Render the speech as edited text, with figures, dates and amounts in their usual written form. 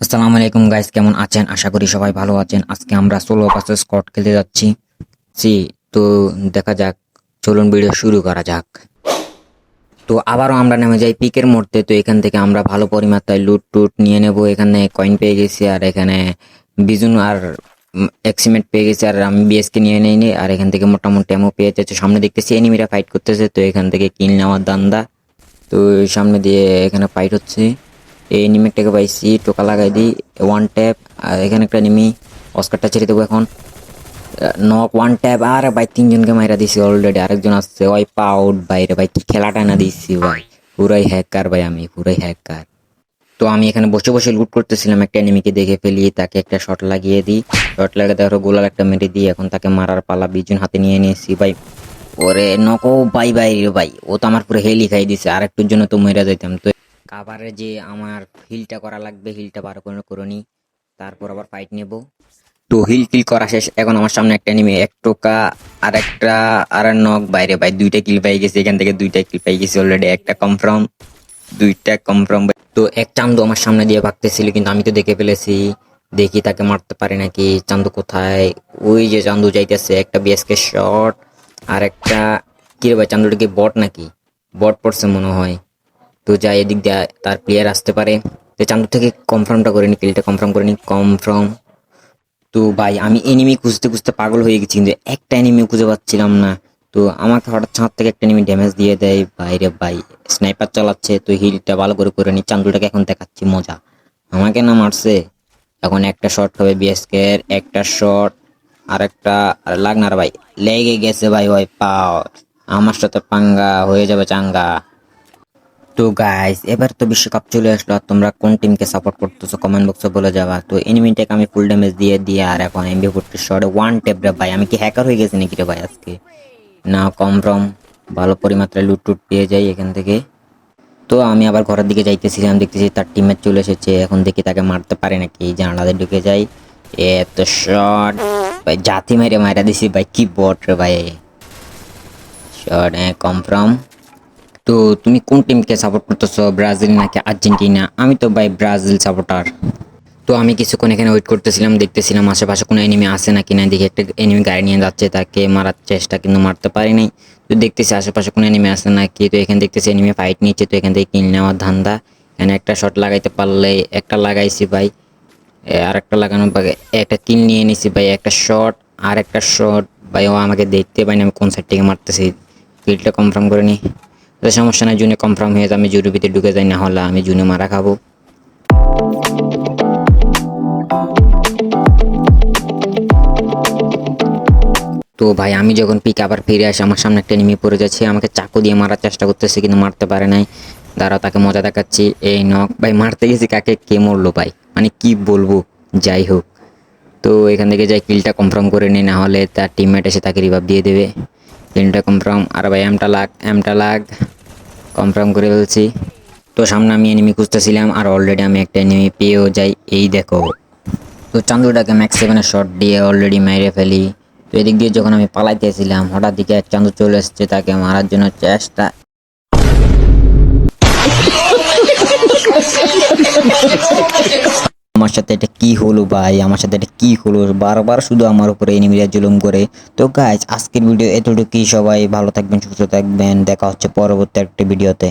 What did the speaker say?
আসসালামু আলাইকুম গাইস, কেমন আছেন? আশা করি সবাই ভালো আছেন। আজকে আমরা সোলো ভার্সেস স্কোয়াড খেলতে যাচ্ছি। তো দেখা যাক, চলুন ভিডিও শুরু করা যাক। তো আবারও আমরা নেমে যাই পিকের মোড়তে। তো এখান থেকে আমরা ভালো পরিমাত্রায় লুট টুট নিয়ে নেব। এখানে কয়েন পেয়ে গেছি, আর এখানে বিজুন আর এক্সিমেন্ট পেয়ে গেছি, আর আমি বিএসকে নিয়ে নেই। আর এখান থেকে মোটামুটি এমও পেয়ে যাচ্ছে। সামনে দেখতেছি এনিমিরা ফাইট করতেছে, তো এখান থেকে কিল নেওয়ার দান্দা। তো সামনে দিয়ে এখানে ফাইট হচ্ছে। এই এনিমিটাকে পাইছি, টোকা লাগাই দিই, ওয়ান ট্যাপ। আর এখানে একটা এনিমি, অস্কারটা ছেড়ে দেবো এখন। Knock, one tap. আর ভাই তিনজনকে মাইরা দিছি অলরেডি, আরেকজন আসছে। ওই পাউট বাইরে, ভাই কি খেলাটা না দিচ্ছি ভাই, পুরাই হ্যাকার ভাই, আমি পুরাই হ্যাকার। তো আমি এখানে বসে বসে লুট করতেছিলাম, একটা এনিমিকে দেখে ফেলি, তাকে একটা শট লাগিয়ে দিই। শট লাগিয়ে দেখো গোলাল একটা মেরে দিই। এখন তাকে মারার পালা, বিজন হাতে নিয়ে নিয়েছি ভাই। ওরে নকো ভাই, ভাই রে ভাই, ও তো আমার পুরো হেলি খাই দিছে, আর একটুর জন্য তো মেরা যাইতাম। তো কাভারে যে আমার হিলটা করা লাগবে, হিলটা বার করে নি, তারপর আবার ফাইট নেব। তো হিল টিল করা শেষ। এখন আমার সামনে একটা এনিমি, এক টোকা আর একটা আর নক বাইরে ভাই, দুইটা কিল পাই গেছি। এখান থেকে দুইটা কিল পাই গেছি অলরেডি, একটা কনফার্ম, দুইটা কনফার্ম। তো এক চান্দু আমার সামনে দিয়ে ভাগতেছিল, কিন্তু আমি তো দেখে ফেলেছি। দেখি তাকে মারতে পারি নাকি। চান্দু কোথায়? ওই যে চান্দু যাইতেছে, একটা বিএসকে শট আর একটা। কি রে ভাই, চান্দুটা কি বট নাকি? বট পড়ছে মনে হয়। তো যাই, এদিক দিয়ে তার প্লেয়ার আসতে পারে। তো চান্দু থেকে কনফার্মটা করে নি, কিলটা কনফার্ম করে নি, কনফার্ম। তো ভাই আমি এনিমি খুঁজতে খুঁজতে পাগল হয়ে গেছি, কিন্তু একটা এনিমি খুঁজে পাচ্ছিলাম না। তো আমাকে হঠাৎ ছাদ থেকে একটা এনিমি ড্যামেজ দিয়ে দেয় বাইরে ভাই। স্নাইপার চালাচ্ছে, তো হিলটা ভালো করে নি। চান্দুটাকে এখন দেখাচ্ছি মজা, আমাকে না মারছে। এখন একটা শট হবে বিএসকে এর, একটা শট আর একটা। আর লাগনার ভাই, লেগে গেছে ভাই, ওই পাও। আমার সাথে পাঙ্গা হয়ে যাবে চাঙ্গা। তো গাইস, এবার তো বিশ্বকাপ চলে আসলো, আর তোমরা কোন টিমকে সাপোর্ট করতেছো কমেন্ট বক্সে বলে যাবা। তো এনিমিটাকে আমি ফুল ড্যামেজ দিয়ে দিয়ে, আর এখন এমবি40 শটে ওয়ান ট্যাপ রে ভাই। আমি কি হ্যাকার হয়ে গেছি নাকি রে ভাই আজকে? না, কমফ্রম ভালো পরিমাত্রায় লুট টুট পেয়ে যাই এখান থেকে। তো আমি আবার ঘরের দিকে যাইতেছিলাম, দেখতেছি তার টিমমেট চলে এসেছে। এখন দেখি তাকে মারতে পারে নাকি, জানালাতে ঢুকে যাই। এত শট ভাই, জাতি মাইরে মাইরা দিছি ভাই, কি বট রে ভাই। শট কমফ্রম। তো তুমি কোন টিমকে সাপোর্ট করতেছো, ব্রাজিল নাকি আর্জেন্টিনা? আমি তো ভাই ব্রাজিল সাপোর্টার। তো আমি কিছুক্ষণ এখানে ওয়েট করতেছিলাম, দেখতেছিলাম আশেপাশে কোনো এনিমি আসে নাকি না। দেখি একটা এনিমি গাড়ি নিয়ে যাচ্ছে, তাকে মারার চেষ্টা, কিন্তু মারতে পারি নাই। তো দেখতেছি আশেপাশে কোনো এনিমি আসে নাকি। তো এখানে দেখতেছি এনিমি ফাইট নিচ্ছে, তো এখান থেকে কিল নেওয়ার ধান্দা। এখানে একটা শট লাগাইতে পারলে, একটা লাগাইছি ভাই। আর একটা লাগানোর ভাগে একটা কিল নিয়ে নিছি ভাই, একটা শট আর একটা শট। ভাই ও আমাকে দেখতে পাইনি আমি কোন সাইড থেকে মারতেছি। কিলটা কনফার্ম করে নি। তো সমস্যা নাই, জুনে কনফার্ম হয়ে আমি জুনের ভিতরে ঢুকে যাই, না হলে আমি জুনে মারা খাবো। তো ভাই আমি যখন পিক আবার ফিরে আসি, আমার সামনে একটা এনিমি পড়ে যাচ্ছে, আমাকে চাকু দিয়ে মারার চেষ্টা করতেছে, কিন্তু মারতে পারে নাই। দাঁড়াও, তাকে মজা দেখাচ্ছি। এই নক ভাই, মারতে গেছি কাকে, কে মরলো ভাই, মানে কি বলবো। যাই হোক, তো এখান থেকে যাই কিলটা কনফার্ম করে নিই, না হলে তার টিমমেট এসে তাকে রিভাইভ দিয়ে দেবে। কিলটা কনফার্ম। আর ভাই এমটা লাগ কনফার্ম করে ফেলছি। তো সামনে আমি এনিমি খুঁজতেছিলাম, আর অলরেডি আমি একটা এনিমি পেয়েও যাই, এই দেখো। তো চান্দুটাকে ম্যাক্স 7-এর শট দিয়ে অলরেডি মেরে ফেলি। তো এদিক দিয়ে যখন আমি পালাইতেছিলাম, হঠাৎ দিকে এক চান্দু চলে এসছে, তাকে মারার জন্য চেষ্টা। আমার সাথে এটা কি হলো ভাই, আমার সাথে এটা কি হলো, বারবার শুধু আমার উপরে এনিমিরা জুলুম করে। তো গাইজ, আজকের ভিডিও এতটুকুই। সবাই ভালো থাকবেন, সুস্থ থাকবেন, দেখা হচ্ছে পরবর্তী একটা ভিডিওতে।